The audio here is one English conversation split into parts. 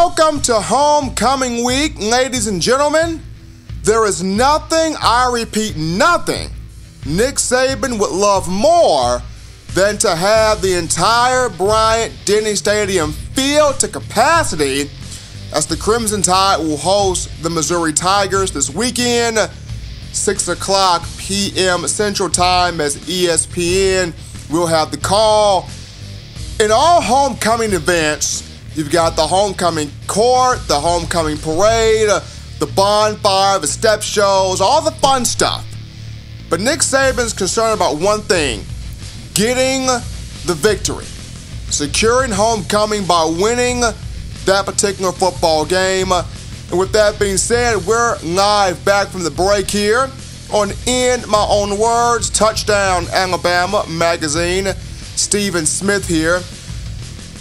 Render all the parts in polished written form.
Welcome to homecoming week, ladies and gentlemen. There is nothing, I repeat, nothing Nick Saban would love more than to have the entire Bryant-Denny Stadium filled to capacity as the Crimson Tide will host the Missouri Tigers this weekend, 6 o'clock p.m. Central Time, as ESPN will have the call. In all homecoming events, you've got the homecoming court, the homecoming parade, the bonfire, the step shows, all the fun stuff. But Nick Saban's concerned about one thing: getting the victory, securing homecoming by winning that particular football game. And with that being said, we're live back from the break here on In My Own Words, Touchdown Alabama magazine. Savion Smith here.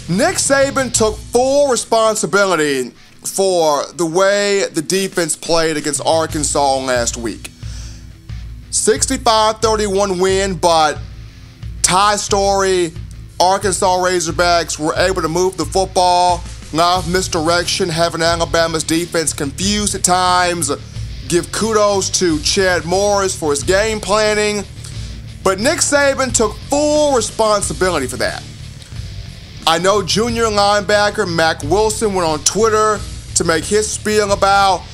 Nick Saban took full responsibility for the way the defense played against Arkansas last week. 65-31 win, but tie story, Arkansas Razorbacks were able to move the football. A lot of misdirection, having Alabama's defense confused at times. Give kudos to Chad Morris for his game planning. But Nick Saban took full responsibility for that. I know junior linebacker Mack Wilson went on Twitter to make his spiel about,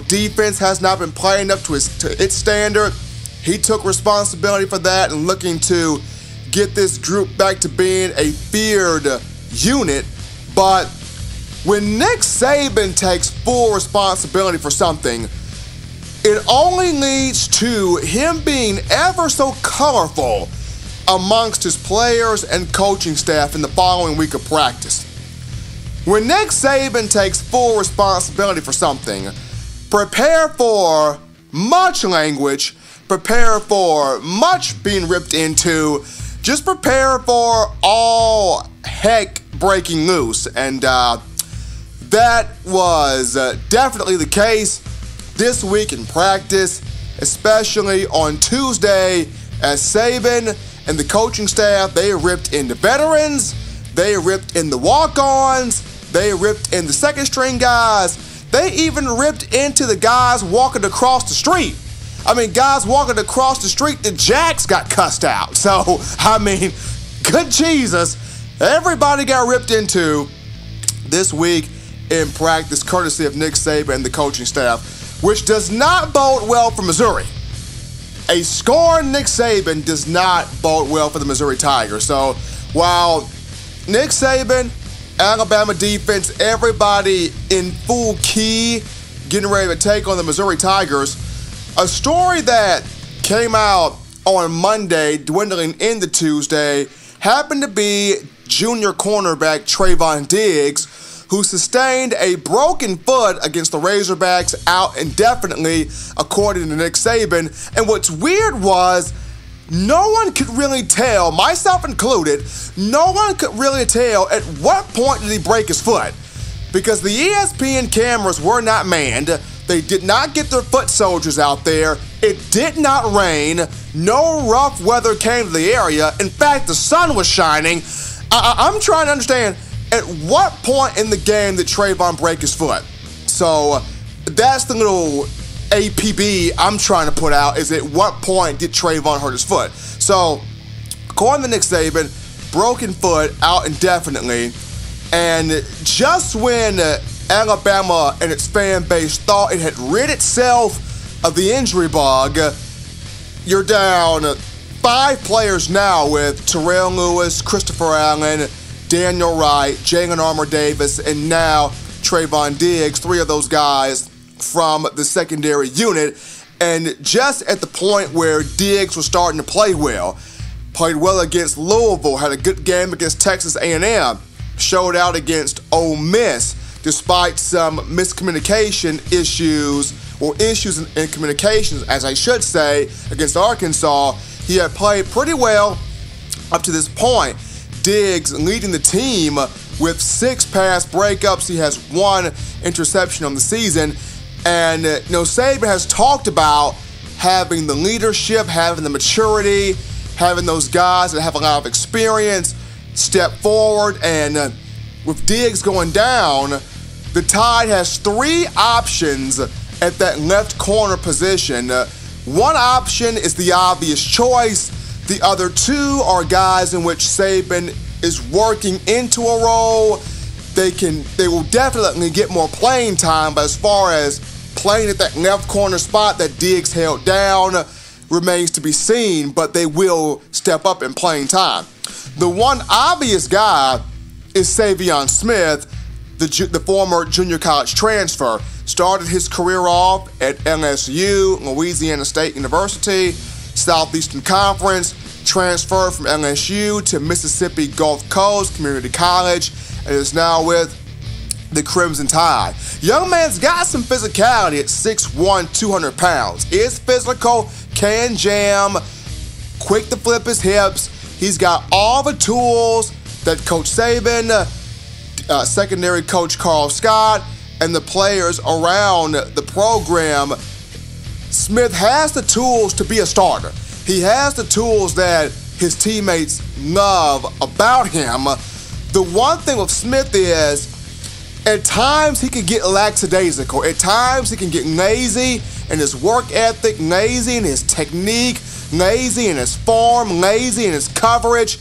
defense has not been playing up to its standard. He took responsibility for that and looking to get this group back to being a feared unit. But when Nick Saban takes full responsibility for something, it only leads to him being ever so colorful amongst his players and coaching staff in the following week of practice. When Nick Saban takes full responsibility for something, prepare for much language, prepare for much being ripped into, just prepare for all heck breaking loose. And that was definitely the case this week in practice, especially on Tuesday, as Saban and the coaching staff, they ripped into veterans, they ripped in the walk-ons, they ripped in the second-string guys, they even ripped into the guys walking across the street. Guys walking across the street, the Jacks got cussed out. So, good Jesus, everybody got ripped into this week in practice, courtesy of Nick Saban and the coaching staff, which does not bode well for Missouri. A scorned Nick Saban does not bode well for the Missouri Tigers. So while Nick Saban, Alabama defense, everybody in full key, getting ready to take on the Missouri Tigers, a story that came out on Monday, dwindling into Tuesday, happened to be junior cornerback Trevon Diggs, who sustained a broken foot against the Razorbacks, out indefinitely, according to Nick Saban. And what's weird was, no one could really tell, myself included, no one could really tell at what point did he break his foot. Because the ESPN cameras were not manned, they did not get their foot soldiers out there, it did not rain, no rough weather came to the area, in fact the sun was shining. I'm trying to understand, at what point in the game did Trevon break his foot? So that's the little APB I'm trying to put out, is at what point did Trevon hurt his foot? So, according to Nick Saban, broken foot, out indefinitely. And just when Alabama and its fan base thought it had rid itself of the injury bug, you're down 5 players now with Terrell Lewis, Christopher Allen, Daniel Wright, Jalen Armour-Davis, and now Trevon Diggs, 3 of those guys from the secondary unit. And just at the point where Diggs was starting to play well, played well against Louisville, had a good game against Texas A&M, showed out against Ole Miss, despite some miscommunication issues, or issues in communications, as I should say, against Arkansas. He had played pretty well up to this point. Diggs leading the team with 6 pass breakups. He has 1 interception on the season. And Saban has talked about having the leadership, having the maturity, having those guys that have a lot of experience step forward. And with Diggs going down, The Tide has 3 options at that left corner position. One option is the obvious choice. The other 2 are guys in which Saban is working into a role. They will definitely get more playing time, but as far as playing at that left corner spot that Diggs held down remains to be seen, but they will step up in playing time. The one obvious guy is Savion Smith, the former junior college transfer. Started his career off at LSU, Louisiana State University, Southeastern Conference, transferred from LSU to Mississippi Gulf Coast Community College, and is now with the Crimson Tide. Young man's got some physicality at 6'1", 200 pounds. Is physical, can jam, quick to flip his hips. He's got all the tools that Coach Saban, secondary coach Carl Scott, and the players around the program. Smith has the tools to be a starter. He has the tools that his teammates love about him. The one thing with Smith is, at times he can get lackadaisical. At times he can get lazy in his work ethic, lazy in his technique, lazy in his form, lazy in his coverage.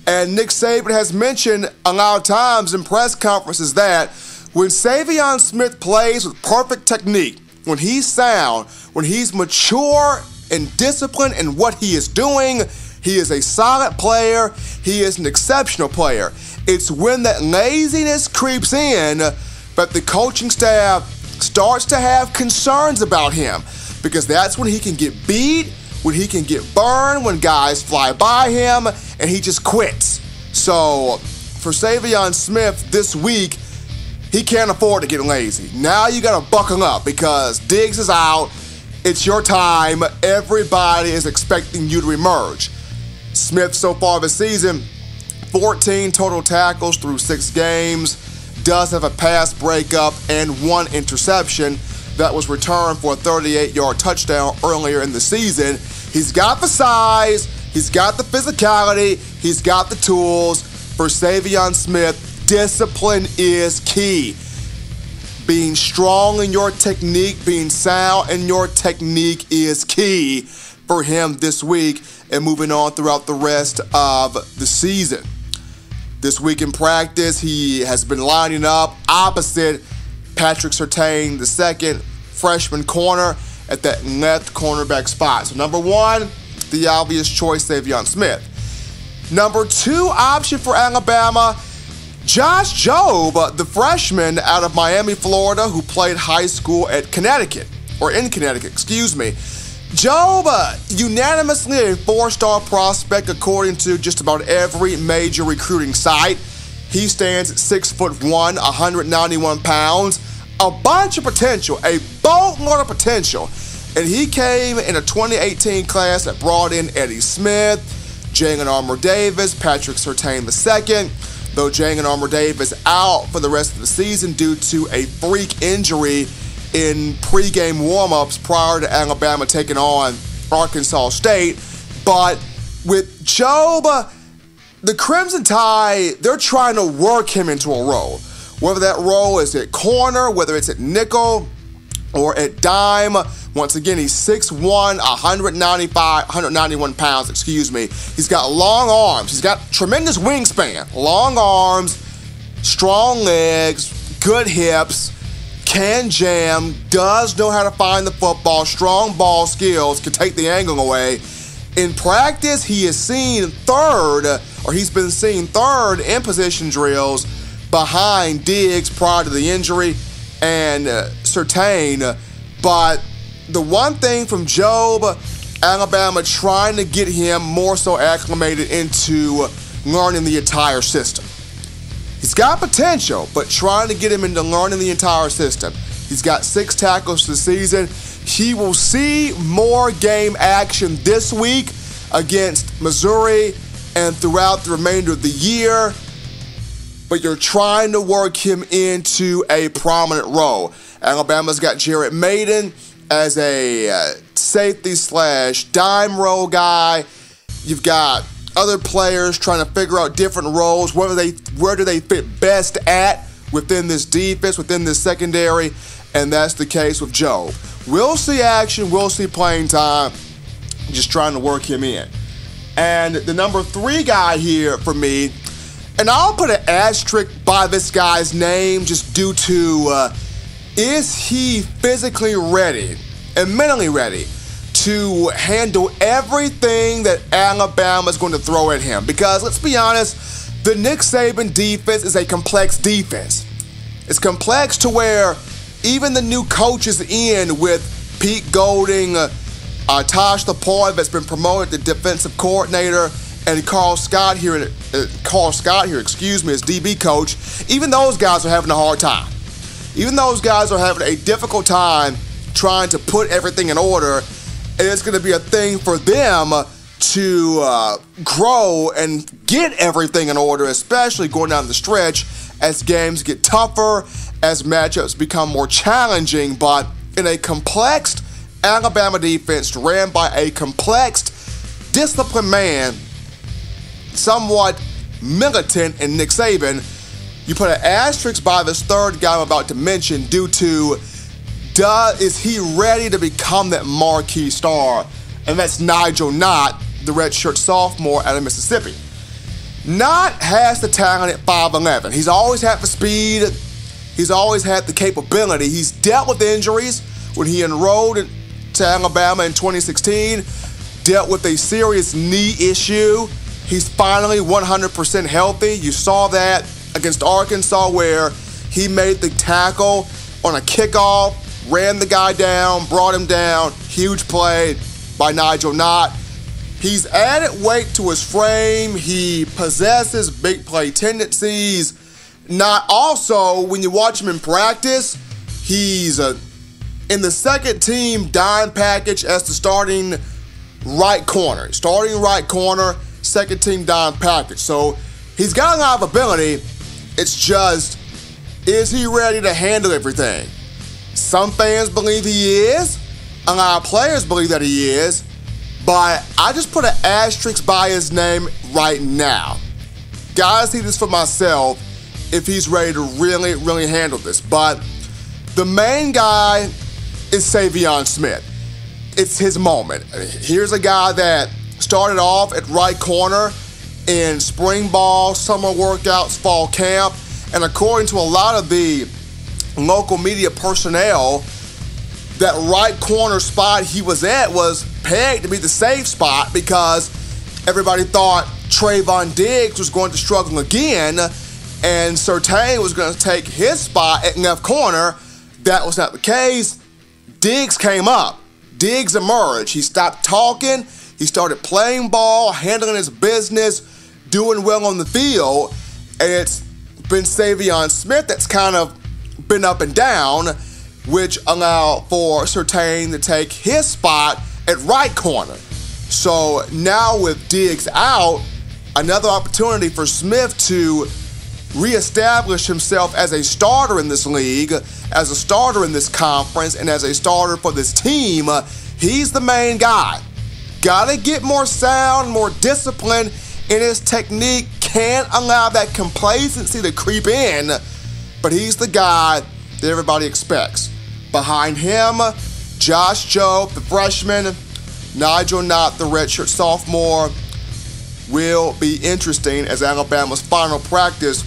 And Nick Saban has mentioned a lot of times in press conferences that when Savion Smith plays with perfect technique, when he's sound, when he's mature and disciplined in what he is doing, he is a solid player. He is an exceptional player. It's when that laziness creeps in that the coaching staff starts to have concerns about him, because that's when he can get beat, when he can get burned, when guys fly by him, and he just quits. So for Savion Smith this week, he can't afford to get lazy. Now you got to buckle up because Diggs is out. It's your time. Everybody is expecting you to emerge. Smith so far this season, 14 total tackles through 6 games, does have a pass breakup and 1 interception that was returned for a 38-yard touchdown earlier in the season. He's got the size, he's got the physicality, he's got the tools. For Savion Smith, discipline is key. Being strong in your technique, being sound in your technique is key for him this week and moving on throughout the rest of the season. This week in practice, he has been lining up opposite Patrick Surtain, the second freshman corner, at that left cornerback spot. So number 1, the obvious choice, Savion Smith. Number 2 option for Alabama, Josh Jobe, the freshman out of Miami, Florida, who played high school at Connecticut, or in Connecticut, excuse me. Jobe, unanimously a 4-star prospect according to just about every major recruiting site. He stands at 6'1", 191 pounds, a bunch of potential, a boatload of potential. And he came in a 2018 class that brought in Eddie Smith, Jalen Armour-Davis, Patrick Surtain II, though Jalen Armour-Davis out for the rest of the season due to a freak injury in pregame warm-ups prior to Alabama taking on Arkansas State. But with Jobe, the Crimson Tide, they're trying to work him into a role. Whether that role is at corner, whether it's at nickel or at dime. Once again, he's 6'1", 191 pounds, excuse me. He's got long arms. He's got tremendous wingspan. Long arms, strong legs, good hips, can jam, does know how to find the football, strong ball skills, can take the angle away. In practice, he is seen third, or he's been seen third in position drills behind Diggs prior to the injury and Surtain. But the one thing from Jobe, Alabama trying to get him more so acclimated into learning the entire system. He's got potential, but trying to get him into learning the entire system. He's got 6 tackles this season. He will see more game action this week against Missouri and throughout the remainder of the year, but you're trying to work him into a prominent role. Alabama's got Jared Maiden as a safety / dime roll guy. You've got other players trying to figure out different roles, where do they fit best at within this defense, within this secondary, and that's the case with Joe. We'll see action, we'll see playing time, just trying to work him in. And the number 3 guy here for me, and I'll put an asterisk by this guy's name just due to is he physically ready and mentally ready to handle everything that Alabama is going to throw at him? Because let's be honest, the Nick Saban defense is a complex defense. It's complex to where even the new coaches in with Pete Golding, Tosh Lapointe that's been promoted to defensive coordinator, and Carl Scott here, as DB coach, even those guys are having a hard time. Even those guys are having a difficult time trying to put everything in order, and it's going to be a thing for them to grow and get everything in order, especially going down the stretch as games get tougher, as matchups become more challenging. But in a complex Alabama defense ran by a complex, disciplined man, somewhat militant in Nick Saban, you put an asterisk by this third guy I'm about to mention due to, is he ready to become that marquee star? And that's Nigel Knott, the redshirt sophomore out of Mississippi. Knott has the talent at 5'11". He's always had the speed. He's always had the capability. He's dealt with injuries when he enrolled to Alabama in 2016, dealt with a serious knee issue. He's finally 100% healthy. You saw that against Arkansas where he made the tackle on a kickoff, ran the guy down, brought him down. Huge play by Nigel Knott. He's added weight to his frame. He possesses big play tendencies. Knott also, when you watch him in practice, he's in the second team dime package as the starting right corner. Second team dime package. So he's got a lot of ability. It's just, is he ready to handle everything? Some fans believe he is. A lot of players believe that he is. But I just put an asterisk by his name right now. Gotta see this for myself if he's ready to really, really handle this. But the main guy is Savion Smith. It's his moment. Here's a guy that started off at right corner in spring ball, summer workouts, fall camp, and according to a lot of the local media personnel, that right corner spot he was at was pegged to be the safe spot because everybody thought Trevon Diggs was going to struggle again and Surtain was going to take his spot at left corner. That was not the case. Diggs came up. Diggs emerged. He stopped talking. He started playing ball, handling his business, doing well on the field. And it's been Savion Smith that's kind of been up and down, which allowed for Surtain to take his spot at right corner. So now with Diggs out, another opportunity for Smith to reestablish himself as a starter in this league, as a starter in this conference, and as a starter for this team. He's the main guy. Gotta get more sound, more discipline in his technique. Can't allow that complacency to creep in, but he's the guy that everybody expects. Behind him, Josh Jobe, the freshman, Nigel Knott, the redshirt sophomore. Will be interesting as Alabama's final practice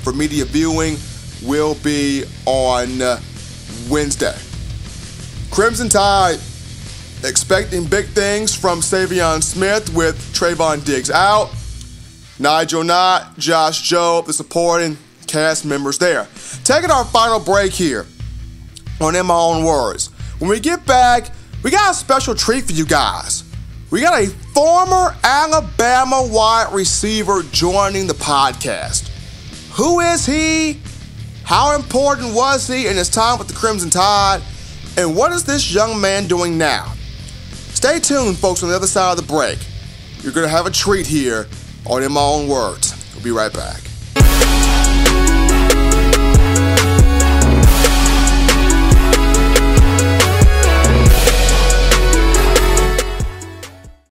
for media viewing will be on Wednesday. Crimson Tide expecting big things from Savion Smith with Trevon Diggs out. Nigel Knott, Josh Jobe, the supporting cast members there. Taking our final break here on In My Own Words. When we get back, we got a special treat for you guys. We got a former Alabama wide receiver joining the podcast. Who is he? How important was he in his time with the Crimson Tide? And what is this young man doing now? Stay tuned, folks, on the other side of the break. You're going to have a treat here on In My Own Words. We'll be right back.